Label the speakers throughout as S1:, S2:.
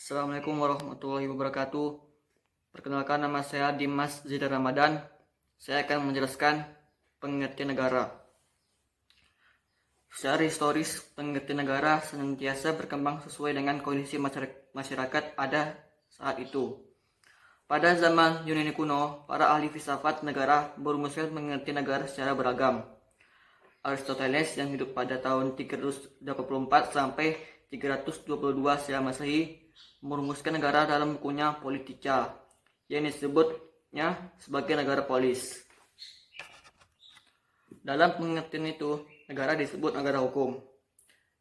S1: Assalamualaikum warahmatullahi wabarakatuh. Perkenalkan, nama saya Dimas Zidar Ramadan. Saya akan menjelaskan pengertian negara. Secara historis, pengertian negara senantiasa berkembang sesuai dengan kondisi masyarakat pada saat itu. Pada zaman Yunani kuno, para ahli filsafat negara merumuskan pengertian negara secara beragam. Aristoteles yang hidup pada tahun 384 sampai 322 setelah Masehi merumuskan negara dalam bukunya Politica yang disebutnya sebagai negara polis. Dalam pengertian itu, negara disebut negara hukum,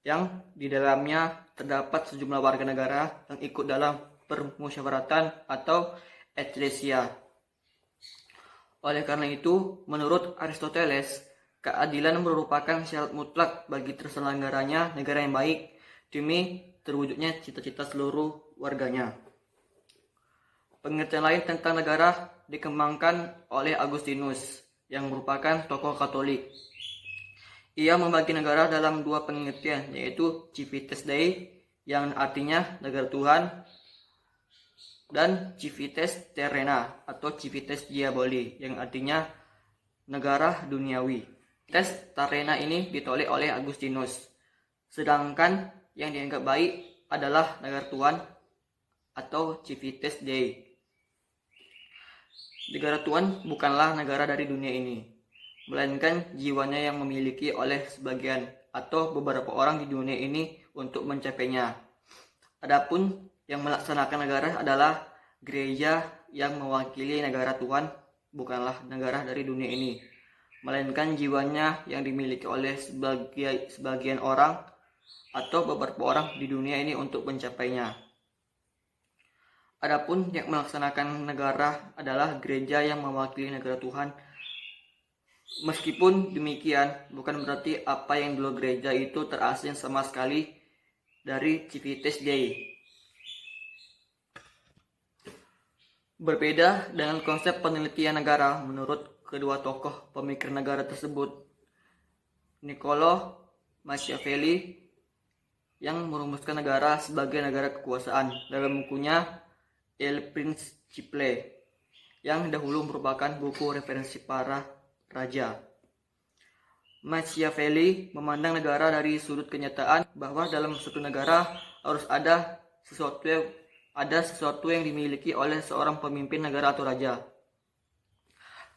S1: yang di dalamnya terdapat sejumlah warga negara yang ikut dalam permusyawaratan atau eklesia. Oleh karena itu, menurut Aristoteles, keadilan merupakan syarat mutlak bagi terselenggaranya negara yang baik demi terwujudnya cita-cita seluruh warganya. Pengertian lain tentang negara dikembangkan oleh Agustinus yang merupakan tokoh Katolik. Ia membagi negara dalam dua pengertian, yaitu Civitas Dei yang artinya negara Tuhan dan Civitas Terrena atau Civitas Diaboli yang artinya negara duniawi. Civitas Terrena ini ditolak oleh Agustinus, sedangkan yang dianggap baik adalah negara Tuhan atau Civitas Dei. Negara Tuhan bukanlah negara dari dunia ini, melainkan jiwanya yang memiliki oleh sebagian atau beberapa orang di dunia ini untuk mencapainya. Adapun yang melaksanakan negara adalah gereja yang mewakili negara Tuhan, bukanlah negara dari dunia ini, melainkan jiwanya yang dimiliki oleh sebagian orang atau beberapa orang di dunia ini untuk mencapainya. Adapun yang melaksanakan negara adalah gereja yang mewakili negara Tuhan. Meskipun demikian, bukan berarti apa yang dulu gereja itu terasing sama sekali dari Civitas Dei. Berbeda dengan konsep penelitian negara menurut kedua tokoh pemikir negara tersebut, Niccolo Machiavelli yang merumuskan negara sebagai negara kekuasaan dalam bukunya Il Principe, yang dahulu merupakan buku referensi para raja. Machiavelli memandang negara dari sudut kenyataan bahwa dalam suatu negara harus ada sesuatu yang dimiliki oleh seorang pemimpin negara atau raja.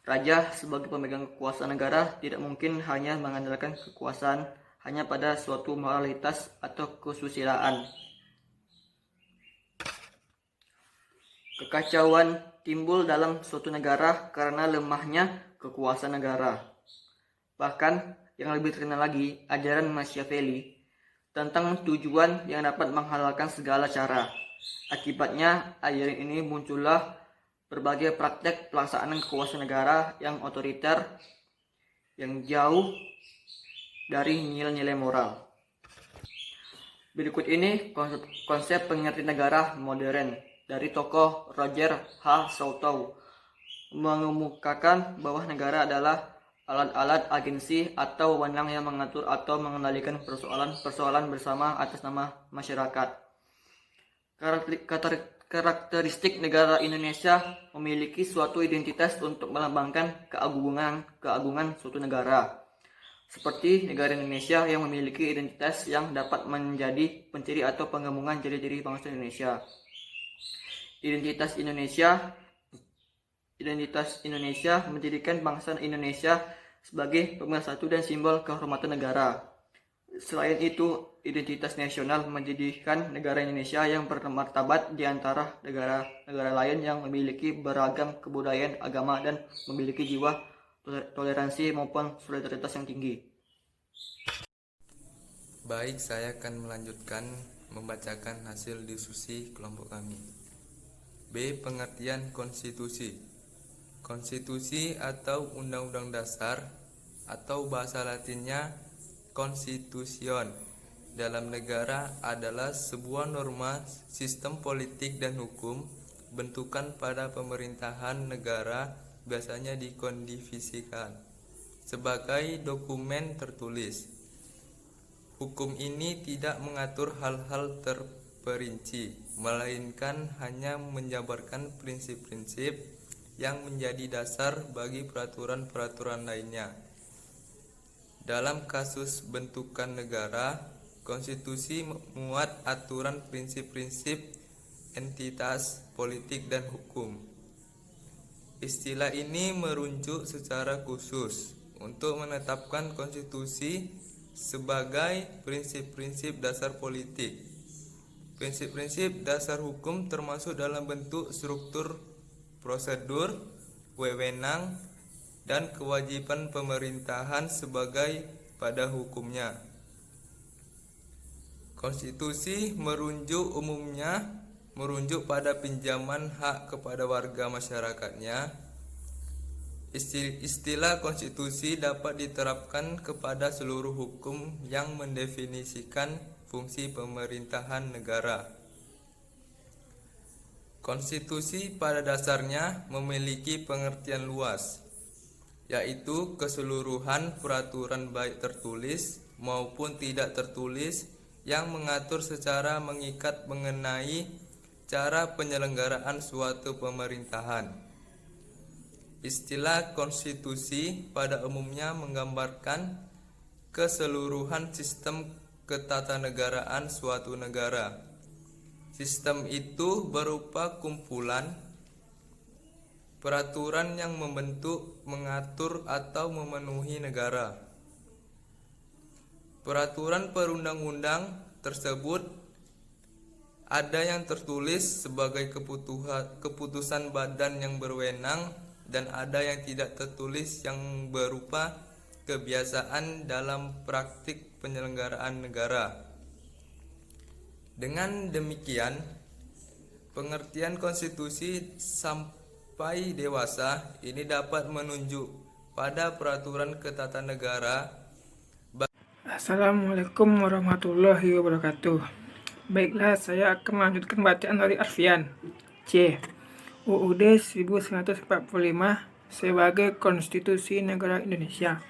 S1: Raja sebagai pemegang kekuasaan negara tidak mungkin hanya mengandalkan kekuasaan hanya pada suatu moralitas atau kesusilaan. Kekacauan timbul dalam suatu negara karena lemahnya kekuasaan negara. Bahkan yang lebih terkenal lagi, ajaran Machiavelli tentang tujuan yang dapat menghalalkan segala cara. Akibatnya, ajaran ini muncullah berbagai praktek pelaksanaan kekuasaan negara yang otoriter, yang jauh dari nilai-nilai moral. Berikut ini konsep pengertian negara modern dari tokoh Roger H. Solow mengemukakan bahwa negara adalah alat-alat agensi atau wewenang yang mengatur atau mengendalikan persoalan bersama atas nama masyarakat. Karakteristik negara Indonesia memiliki suatu identitas untuk melambangkan keagungan suatu negara. Seperti negara Indonesia yang memiliki identitas yang dapat menjadi penciri atau penggabungan ciri-ciri bangsa Indonesia. Identitas Indonesia menjadikan bangsa Indonesia sebagai pemersatu dan simbol kehormatan negara. Selain itu, identitas nasional menjadikan negara Indonesia yang bermartabat di antara negara lain yang memiliki beragam kebudayaan, agama, dan memiliki jiwa toleransi maupun solidaritas yang tinggi.
S2: Baik, saya akan melanjutkan membacakan hasil diskusi kelompok kami. B. Pengertian konstitusi. Konstitusi atau undang-undang dasar atau bahasa latinnya constitution dalam negara adalah sebuah norma sistem politik dan hukum bentukan pada pemerintahan negara, biasanya dikondivisikan sebagai dokumen tertulis. Hukum ini tidak mengatur hal-hal terperinci melainkan hanya menjabarkan prinsip-prinsip yang menjadi dasar bagi peraturan-peraturan lainnya. Dalam kasus bentukan negara, konstitusi memuat aturan prinsip-prinsip entitas politik dan hukum. Istilah ini merujuk secara khusus untuk menetapkan konstitusi sebagai prinsip-prinsip dasar politik. Prinsip-prinsip dasar hukum termasuk dalam bentuk struktur, prosedur, wewenang, dan kewajiban pemerintahan sebagai pada hukumnya. Konstitusi merujuk pada pinjaman hak kepada warga masyarakatnya. Istilah konstitusi dapat diterapkan kepada seluruh hukum yang mendefinisikan fungsi pemerintahan negara. Konstitusi pada dasarnya memiliki pengertian luas, yaitu keseluruhan peraturan baik tertulis maupun tidak tertulis yang mengatur secara mengikat mengenai cara penyelenggaraan suatu pemerintahan. Istilah konstitusi pada umumnya menggambarkan keseluruhan sistem ketatanegaraan suatu negara. Sistem itu berupa kumpulan peraturan yang membentuk, mengatur, atau memenuhi negara. Peraturan perundang-undang tersebut ada yang tertulis sebagai keputusan badan yang berwenang dan ada yang tidak tertulis yang berupa kebiasaan dalam praktik penyelenggaraan negara. Dengan demikian, pengertian konstitusi sampai dewasa ini dapat menunjuk pada peraturan ketatanegaraan.
S3: Assalamualaikum warahmatullahi wabarakatuh. Baiklah, saya akan melanjutkan bacaan dari Alfian. C. UUD 1945 sebagai Konstitusi Negara Indonesia.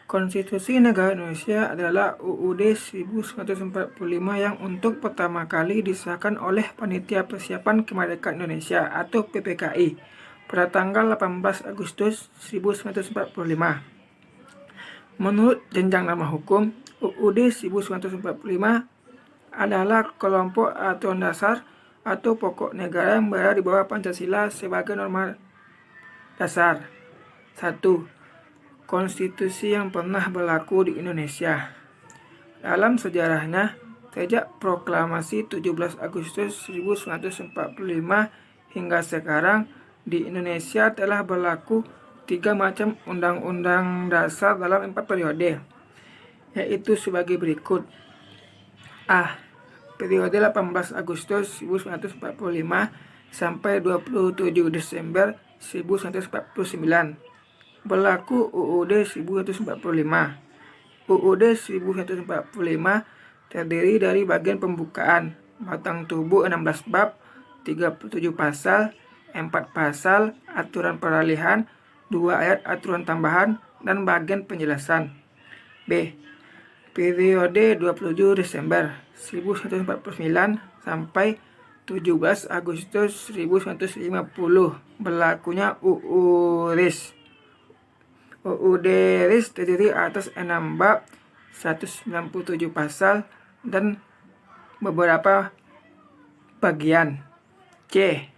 S3: Konstitusi Negara Indonesia adalah UUD 1945 yang untuk pertama kali disahkan oleh Panitia Persiapan Kemerdekaan Indonesia atau PPKI pada tanggal 18 Agustus 1945. Menurut jenjang norma hukum, UUD 1945 adalah kelompok aturan dasar atau pokok negara yang berada di bawah Pancasila sebagai norma dasar. 1. Konstitusi yang pernah berlaku di Indonesia. Dalam sejarahnya, sejak proklamasi 17 Agustus 1945 hingga sekarang, di Indonesia telah berlaku 3 macam undang-undang dasar dalam 4 periode, yaitu sebagai berikut. A. Periode 18 Agustus 1945 sampai 27 Desember 1949. Berlaku UUD 1945. UUD 1945 terdiri dari bagian pembukaan, batang tubuh 16 bab, 37 pasal, 4 pasal, aturan peralihan, 2 ayat aturan tambahan, dan bagian penjelasan. B. Periode 27 Desember 1949 sampai 17 Agustus 1950 berlakunya UUD RIS. UUD RIS terdiri atas 6 bab, 197 pasal, dan beberapa bagian. C.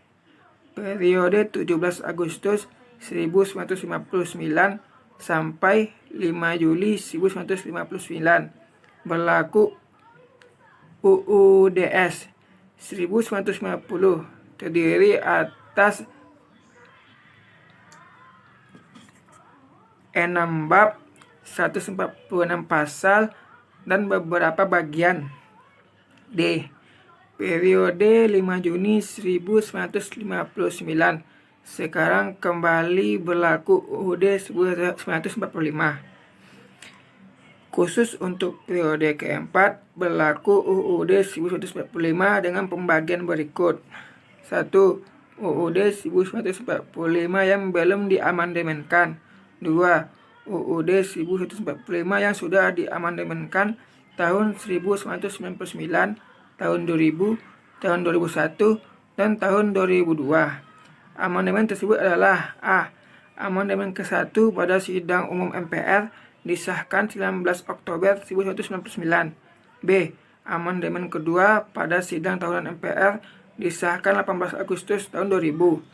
S3: Periode 17 Agustus 1959 sampai 5 Juli 1959 berlaku UUDS 1950 terdiri atas 6 bab, 146 pasal, dan beberapa bagian. D. Periode 5 Juni 1959 sekarang kembali berlaku UUD 1945. Khusus untuk periode keempat berlaku UUD 1945 dengan pembagian berikut. 1. UUD 1945 yang belum diamandemenkan. 2. UUD 1945 yang sudah diamandemenkan tahun 1999, tahun 2000, tahun 2001 dan tahun 2002. Amandemen tersebut adalah A. Amandemen ke-1 pada sidang umum MPR disahkan 19 Oktober 1999. B. Amandemen kedua pada sidang tahunan MPR disahkan 18 Agustus tahun 2000.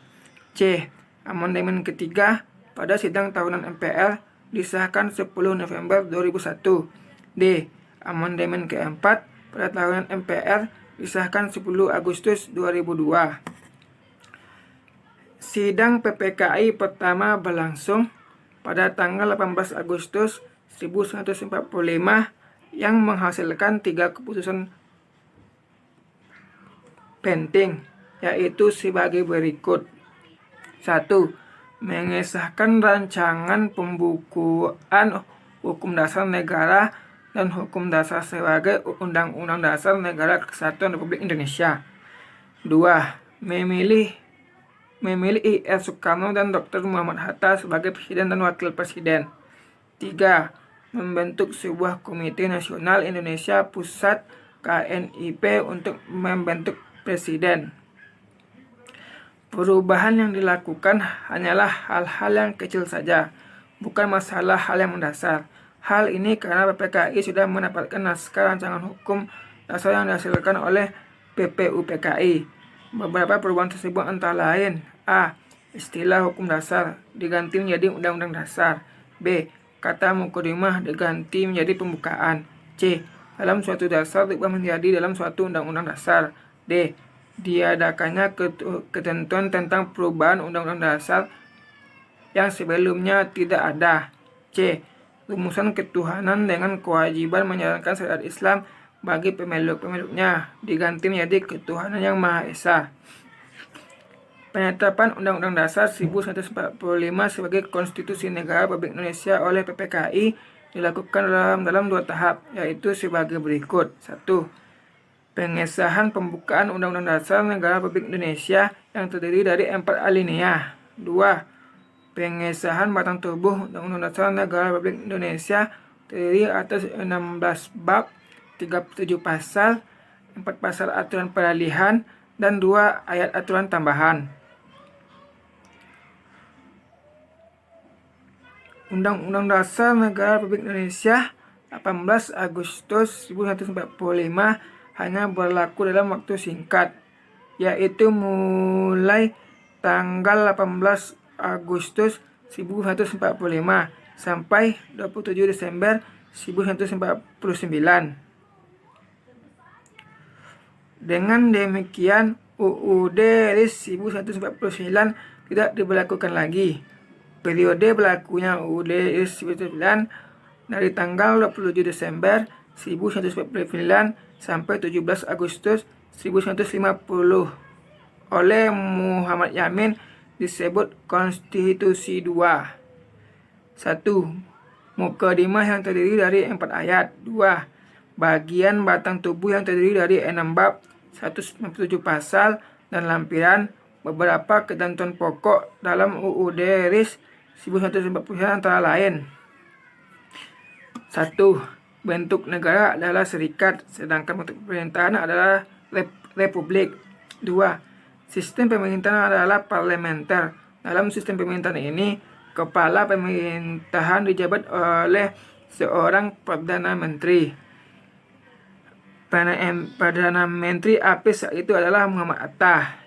S3: C. Amandemen ketiga pada sidang tahunan MPR disahkan 10 November 2001. D. Amandemen keempat pada tahunan MPR disahkan 10 Agustus 2002. Sidang PPKI pertama berlangsung pada tanggal 18 Agustus 1945 yang menghasilkan 3 keputusan penting, yaitu sebagai berikut. 1. Mengesahkan rancangan pembukuan Hukum Dasar Negara dan Hukum Dasar sebagai Undang-Undang Dasar Negara Kesatuan Republik Indonesia. 2. Memilih I.R. Soekarno dan Dr. Muhammad Hatta sebagai Presiden dan Wakil Presiden. 3. Membentuk sebuah Komite Nasional Indonesia Pusat KNIP untuk membentuk Presiden. Perubahan yang dilakukan hanyalah hal-hal yang kecil saja, bukan masalah hal yang mendasar. Hal ini karena PPKI sudah mendapatkan naskah rancangan hukum dasar yang dihasilkan oleh PPUPKI. Beberapa perubahan tersebut antara lain: A. Istilah hukum dasar diganti menjadi undang-undang dasar. B. Kata mukadimah diganti menjadi pembukaan. C. Dalam suatu dasar diubah menjadi dalam suatu undang-undang dasar. D. Diadakannya ketentuan tentang perubahan undang-undang dasar yang sebelumnya tidak ada. C. Rumusan ketuhanan dengan kewajiban menjalankan syariat Islam bagi pemeluk-pemeluknya diganti menjadi ketuhanan yang Maha Esa. Penetapan Undang-Undang Dasar 1945 sebagai Konstitusi Negara Republik Indonesia oleh PPKI dilakukan dalam 2 tahap, yaitu sebagai berikut. 1. Pengesahan pembukaan Undang-Undang Dasar Negara Republik Indonesia yang terdiri dari 4 alinea. 2. Pengesahan batang tubuh Undang-Undang Dasar Negara Republik Indonesia terdiri atas 16 bab, 37 pasal, 4 pasal aturan peralihan, dan 2 ayat aturan tambahan. Undang-Undang Dasar Negara Republik Indonesia 18 Agustus 1945 hanya berlaku dalam waktu singkat, yaitu mulai tanggal 18 Agustus 1945 sampai 27 Desember 1949. Dengan demikian, UUD RIS 1949 tidak diberlakukan lagi. Periode berlakunya UUD RIS 1949 dari tanggal 27 Desember 1949 sampai 17 Agustus 1950 oleh Muhammad Yamin disebut Konstitusi 2. 1. Mukadimah yang terdiri dari 4 ayat. 2. Bagian batang tubuh yang terdiri dari 6 bab, 197 pasal, dan lampiran. Beberapa ketentuan pokok dalam UUD RIS 1949 antara lain. 1. Bentuk negara adalah serikat, sedangkan bentuk pemerintahan adalah republik. 2. Sistem pemerintahan adalah parlementer. Dalam sistem pemerintahan ini, kepala pemerintahan dijabat oleh seorang Perdana Menteri. Perdana Menteri APIS saat itu adalah Muhammad Atta.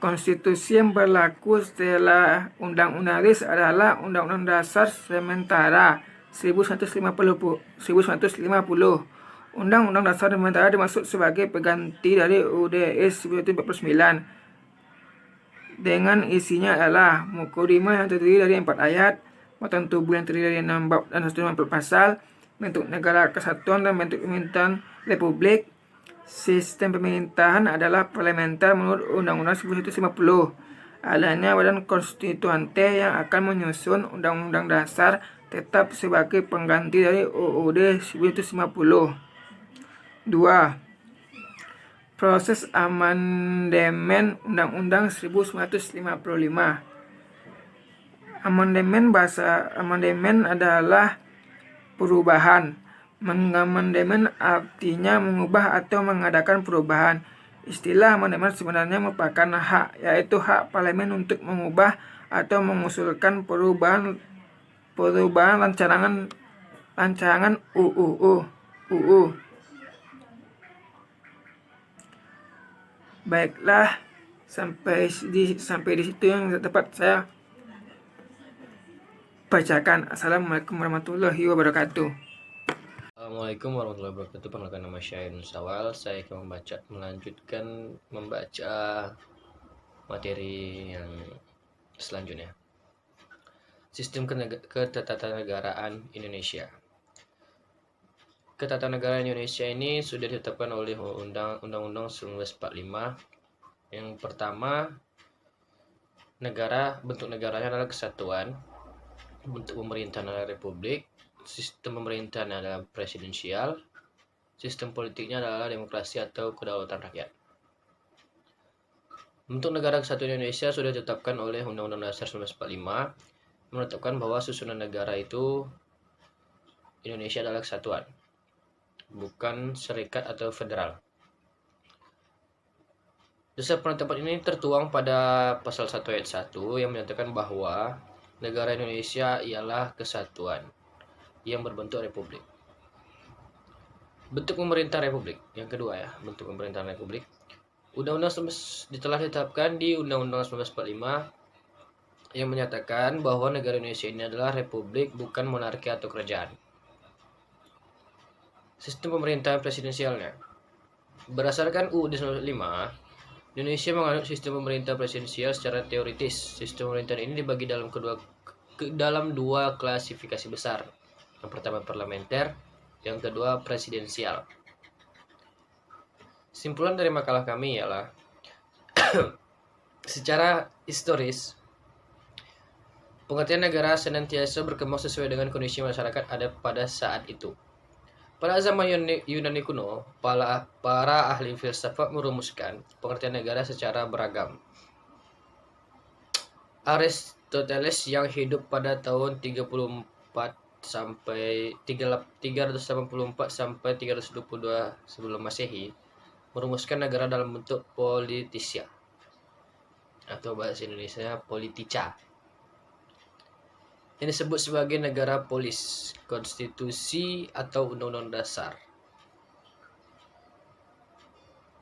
S3: Konstitusi yang berlaku setelah Undang-Undang RIS adalah Undang-Undang Dasar sementara 1950. Undang-Undang Dasar sementara dimaksud sebagai pengganti dari UUD RIS 1949. Dengan isinya adalah mukadimah yang terdiri dari 4 ayat, batang tubuh yang terdiri dari 6 bab dan 150 pasal, bentuk negara kesatuan dan bentuk pemerintahan republik. Sistem pemerintahan adalah parlementer menurut Undang-Undang 1950. Adanya badan konstituante yang akan menyusun Undang-Undang Dasar tetap sebagai pengganti dari UUD 1950. 2. Proses amandemen Undang-Undang 1955. Amandemen adalah perubahan, Mengamandemen artinya mengubah atau mengadakan perubahan. Istilah amandemen sebenarnya merupakan hak, yaitu hak parlemen untuk mengubah atau mengusulkan perubahan rancangan UU. Baiklah, sampai di situ yang dapat saya bacakan. Assalamualaikum warahmatullahi wabarakatuh.
S4: Assalamualaikum warahmatullahi wabarakatuh. Perkenalkan, nama saya Yunus Awal. Saya akan melanjutkan membaca materi yang selanjutnya. Sistem ketatanegaraan Indonesia. Ketatanegaraan Indonesia ini sudah ditetapkan oleh Undang-Undang 1945. Yang pertama, bentuk negaranya adalah kesatuan, bentuk pemerintahan adalah republik, sistem pemerintahan adalah presidensial, sistem politiknya adalah demokrasi atau kedaulatan rakyat. Bentuk negara kesatuan Indonesia sudah ditetapkan oleh Undang-Undang Dasar 1945, menetapkan bahwa susunan negara itu Indonesia adalah kesatuan, bukan serikat atau federal. Dasar penetapan ini tertuang pada pasal 1 ayat 1 yang menyatakan bahwa negara Indonesia ialah kesatuan yang berbentuk republik. Bentuk pemerintahan republik. Yang kedua bentuk pemerintahan republik. Undang-undang telah ditetapkan di Undang-Undang 1945 yang menyatakan bahwa negara Indonesia ini adalah republik, bukan monarki atau kerajaan. Sistem pemerintahan presidensialnya. Berdasarkan UUD 1945, Indonesia menganut sistem pemerintah presidensial secara teoritis. Sistem pemerintahan ini dibagi dalam dua klasifikasi besar. Yang pertama parlementer, yang kedua presidensial. Simpulan dari makalah kami ialah secara historis, pengertian negara senantiasa berkembang sesuai dengan kondisi masyarakat ada pada saat itu. Pada zaman Yunani kuno, para ahli filsafat merumuskan pengertian negara secara beragam. Aristoteles yang hidup pada tahun 384 sampai 322 sebelum Masehi merumuskan negara dalam bentuk politisia, atau bahasa Indonesia politica, yang disebut sebagai negara polis, konstitusi atau undang-undang dasar.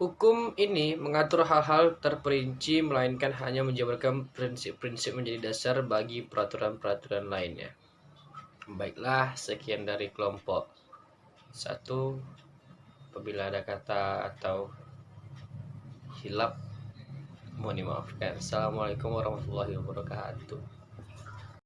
S4: Hukum ini mengatur hal-hal terperinci, melainkan hanya menjabarkan prinsip-prinsip menjadi dasar bagi peraturan-peraturan lainnya. Baiklah, sekian dari kelompok 1. Apabila ada kata atau hilap, mohon dimaafkan. Assalamualaikum warahmatullahi wabarakatuh.